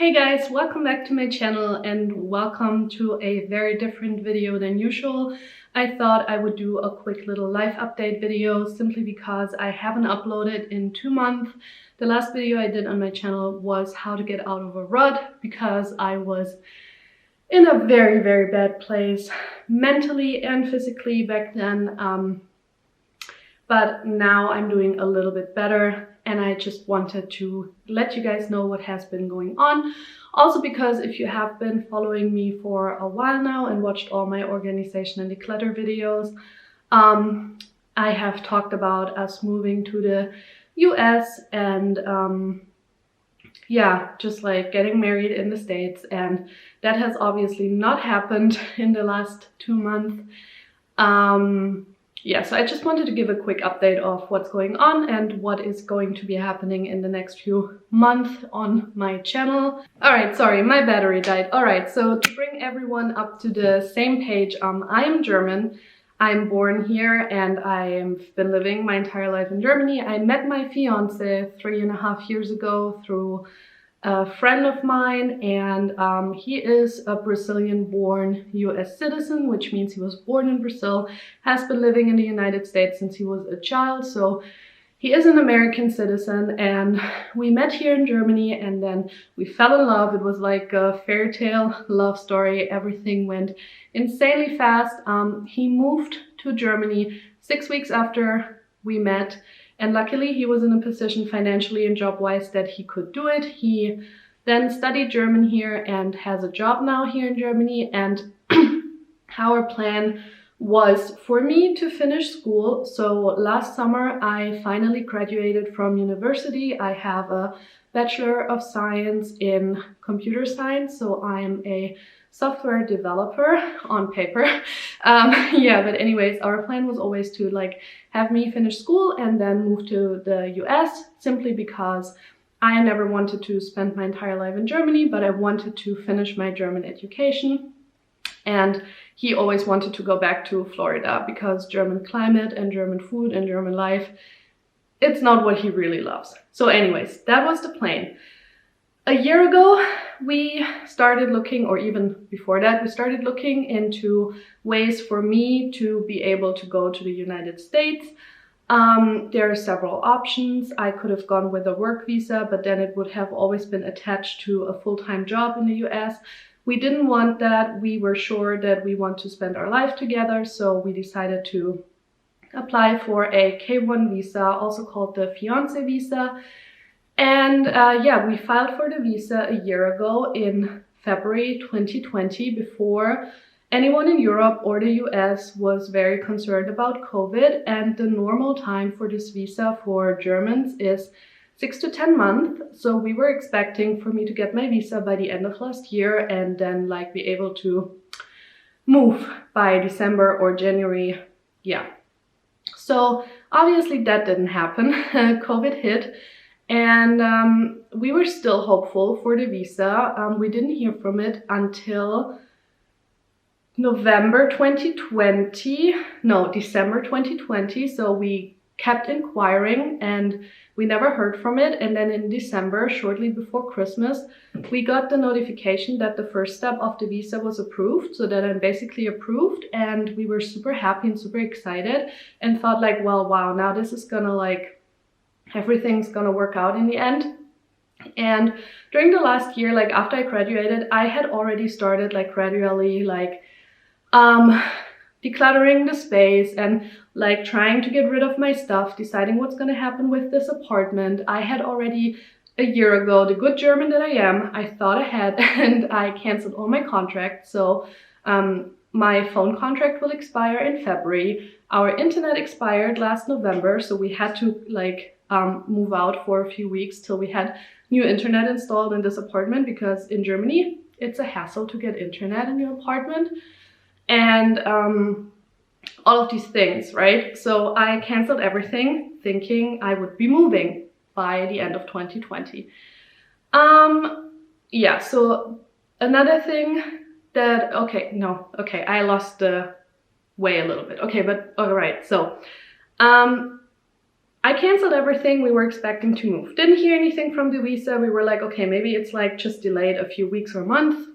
Hey guys, welcome back to my channel and welcome to a very different video than usual. I thought I would do a quick little life update video simply because I haven't uploaded in 2 months. The last video I did on my channel was how to get out of a rut because I was in a very bad place mentally and physically back then. But now I'm doing a little bit better and I just wanted to let you guys know what has been going on. Also because if you have been following me for a while now and watched all my organization and declutter videos, I have talked about us moving to the US and yeah, just like getting married in the States, and that has obviously not happened in the last 2 months. Yeah, so I just wanted to give a quick update of what's going on and what is going to be happening in the next few months on my channel. Alright, sorry, my battery died. Alright, so to bring everyone up to the same page, I am German. I'm born here and I've been living my entire life in Germany. I met my fiance 3.5 years ago through a friend of mine, and he is a Brazilian-born US citizen, which means he was born in Brazil, has been living in the United States since he was a child, so he is an American citizen. And we met here in Germany and then we fell in love. It was like a fairy tale love story. Everything went insanely fast. He moved to Germany 6 weeks after we met. And luckily he was in a position financially and job-wise that he could do it. He then studied German here and has a job now here in Germany. And our plan was for me to finish school. So last summer I finally graduated from university. I have a Bachelor of Science in Computer Science, so I'm a software developer on paper. Yeah, but anyways, our plan was always to like have me finish school and then move to the US, simply because I never wanted to spend my entire life in Germany, but I wanted to finish my German education. And he always wanted to go back to Florida because German climate and German food and German life, it's not what he really loves. So anyways, that was the plan. A year ago, we started looking, or even before that, we started looking into ways for me to be able to go to the United States. There are several options. I could have gone with a work visa, but then it would have always been attached to a full-time job in the US. We didn't want that. We were sure that we want to spend our life together, so we decided to apply for a K1 visa, also called the fiancé visa. And yeah, we filed for the visa a year ago in February 2020, before anyone in Europe or the US was very concerned about COVID. And the normal time for this visa for Germans is 6 to 10 months. So we were expecting for me to get my visa by the end of last year and then like be able to move by December or January. Yeah. So obviously that didn't happen. COVID hit. And we were still hopeful for the visa. We didn't hear from it until December 2020. So we kept inquiring and we never heard from it. And then in December, shortly before Christmas, we got the notification that the first step of the visa was approved. So that I'm basically approved, and we were super happy and super excited and thought like, well, wow, now this is gonna like, everything's gonna work out in the end. And during the last year, like after I graduated, I had already started like gradually like decluttering the space and like trying to get rid of my stuff, deciding what's gonna happen with this apartment. I had already a year ago, the good German that I am, I thought ahead and I canceled all my contracts. So my phone contract will expire in February. Our internet expired last November, so we had to like move out for a few weeks till we had new internet installed in this apartment, because in Germany it's a hassle to get internet in your apartment and all of these things, right? So I canceled everything thinking I would be moving by the end of 2020. Yeah, so another thing that, I lost the way a little bit. Okay, but all right, so I canceled everything. We were expecting to move. Didn't hear anything from the visa. We were like, okay, maybe it's like just delayed a few weeks or a month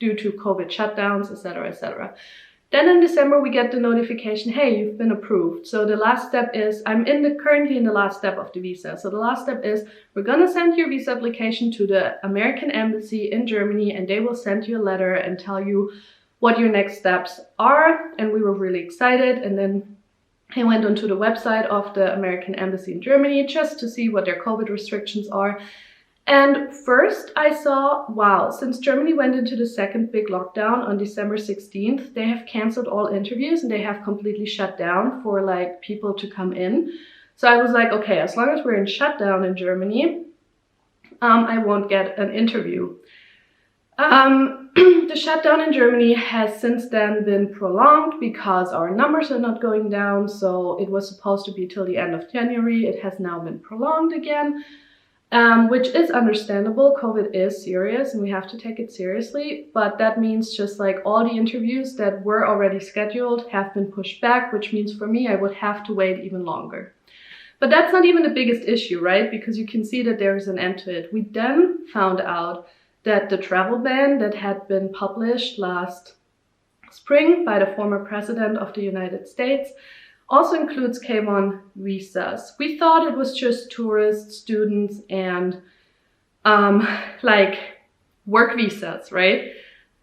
due to COVID shutdowns, etc., etc. Then in December, we get the notification, hey, you've been approved. So the last step is, I'm currently in the last step of the visa. So the last step is, we're gonna send your visa application to the American Embassy in Germany, and they will send you a letter and tell you what your next steps are. And we were really excited. And then I went onto the website of the American Embassy in Germany just to see what their COVID restrictions are. And first I saw, wow, since Germany went into the second big lockdown on December 16th, they have canceled all interviews and they have completely shut down for like people to come in. So I was like, okay, as long as we're in shutdown in Germany, I won't get an interview. The shutdown in Germany has since then been prolonged because our numbers are not going down. So it was supposed to be till the end of January. It has now been prolonged again, which is understandable. COVID is serious and we have to take it seriously. But that means just like all the interviews that were already scheduled have been pushed back, which means for me, I would have to wait even longer. But that's not even the biggest issue, right? Because you can see that there is an end to it. We then found out that the travel ban that had been published last spring by the former president of the United States also includes K1 visas. We thought it was just tourists, students, and like work visas, right?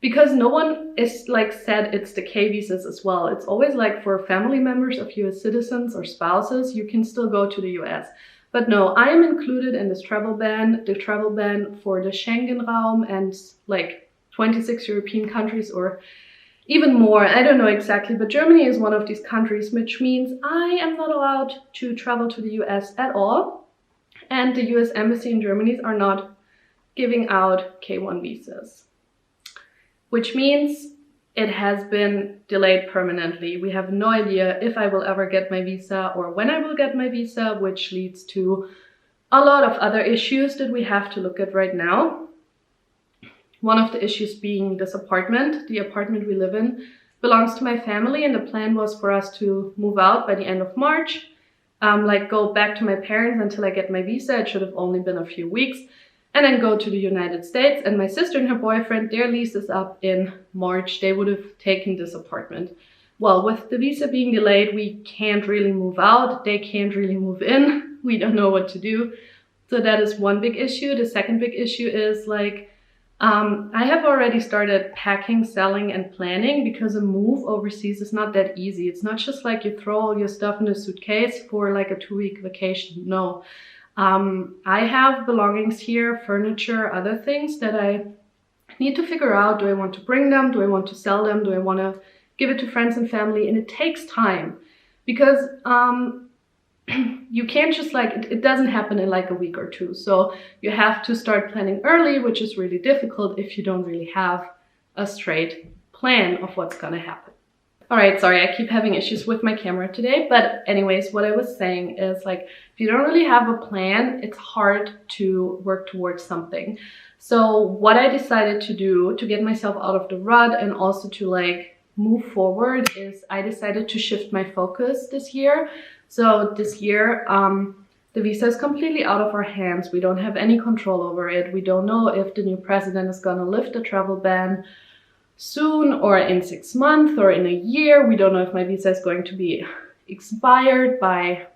Because no one is like said it's the K visas as well. It's always like for family members of US citizens or spouses, you can still go to the US. But no, I am included in this travel ban, the travel ban for the Schengen Raum and like 26 European countries or even more. I don't know exactly, but Germany is one of these countries, which means I am not allowed to travel to the US at all. And the US Embassy in Germany are not giving out K1 visas, which means it has been delayed permanently. We have no idea if I will ever get my visa or when I will get my visa, which leads to a lot of other issues that we have to look at right now. One of the issues being this apartment. The apartment we live in belongs to my family, and the plan was for us to move out by the end of March, like go back to my parents until I get my visa. It should have only been a few weeks. And then go to the United States. And my sister and her boyfriend, their lease is up in March. They would have taken this apartment. Well, with the visa being delayed, we can't really move out. They can't really move in. We don't know what to do. So that is one big issue. The second big issue is like, I have already started packing, selling, and planning because a move overseas is not that easy. It's not just like you throw all your stuff in a suitcase for like a 2-week vacation. No. I have belongings here, furniture, other things that I need to figure out. Do I want to bring them? Do I want to sell them? Do I want to give it to friends and family? And it takes time because you can't just like, it doesn't happen in like a week or two. So you have to start planning early, which is really difficult if you don't really have a straight plan of what's going to happen. All right, sorry, I keep having issues with my camera today. But anyways, what I was saying is like, if you don't really have a plan, it's hard to work towards something. So what I decided to do to get myself out of the rut and also to like move forward is I decided to shift my focus this year. So this year, the visa is completely out of our hands. We don't have any control over it. We don't know if the new president is gonna lift the travel ban soon or in 6 months or in a year. We don't know if my visa is going to be expired by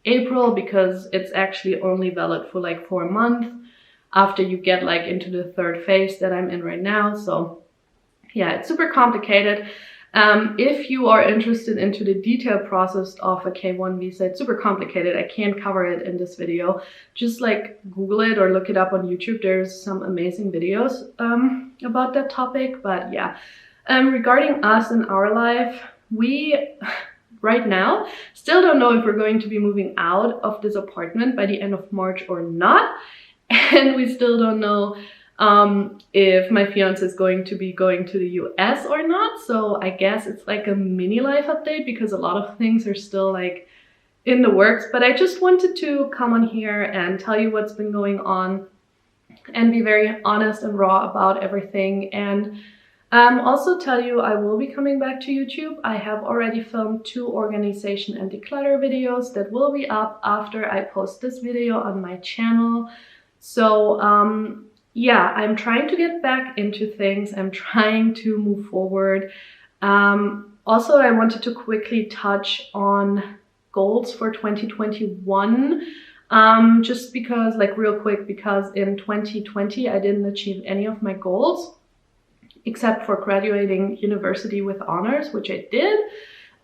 April because it's actually only valid for like 4 months after you get like into the third phase that I'm in right now. So yeah, it's super complicated. If you are interested into the detailed process of a K1 visa, it's super complicated. I can't cover it in this video. Just like Google it or look it up on YouTube. There's some amazing videos about that topic. But yeah, regarding us and our life, we right now still don't know if we're going to be moving out of this apartment by the end of March or not. And we still don't know if my fiance is going to be going to the US or not. So I guess it's like a mini life update because a lot of things are still like in the works. But I just wanted to come on here and tell you what's been going on and be very honest and raw about everything. And Also tell you I will be coming back to YouTube. I have already filmed 2 organization and declutter videos that will be up after I post this video on my channel. So yeah, I'm trying to get back into things. I'm trying to move forward. Also, I wanted to quickly touch on goals for 2021. Just because, like real quick, because in 2020 I didn't achieve any of my goals except for graduating university with honors, which I did.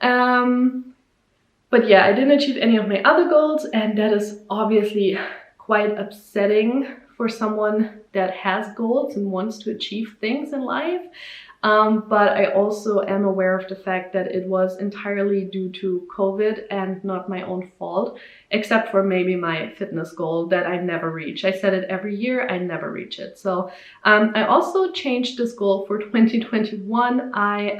But yeah, I didn't achieve any of my other goals, and that is obviously quite upsetting for someone that has goals and wants to achieve things in life. But I also am aware of the fact that it was entirely due to COVID and not my own fault, except for maybe my fitness goal that I never reach. I set it every year, I never reach it. So I also changed this goal for 2021. I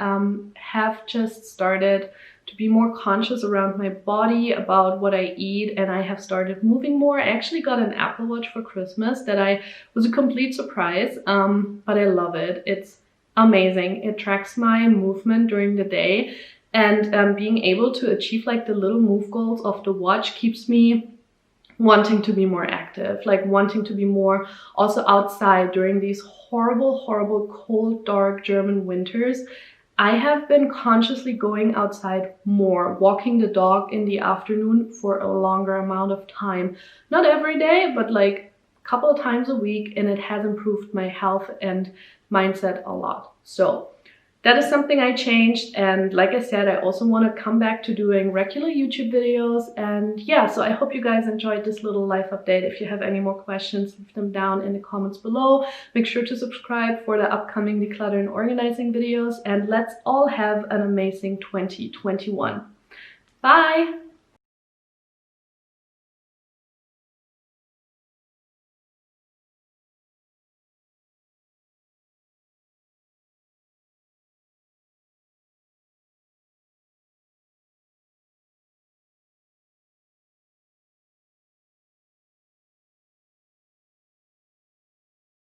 have just started to be more conscious around my body, about what I eat, and I have started moving more. I actually got an Apple Watch for Christmas that was a complete surprise, but I love it. It's amazing. It tracks my movement during the day, and being able to achieve like the little move goals of the watch keeps me wanting to be more active, like wanting to be more also outside during these horrible, horrible, cold, dark German winters. I have been consciously going outside more, walking the dog in the afternoon for a longer amount of time. Not every day, but like a couple of times a week, and it has improved my health and mindset a lot. So that is something I changed, and like I said, I also want to come back to doing regular YouTube videos. And yeah, so I hope you guys enjoyed this little life update. If you have any more questions, leave them down in the comments below. Make sure to subscribe for the upcoming declutter and organizing videos, and let's all have an amazing 2021. Bye!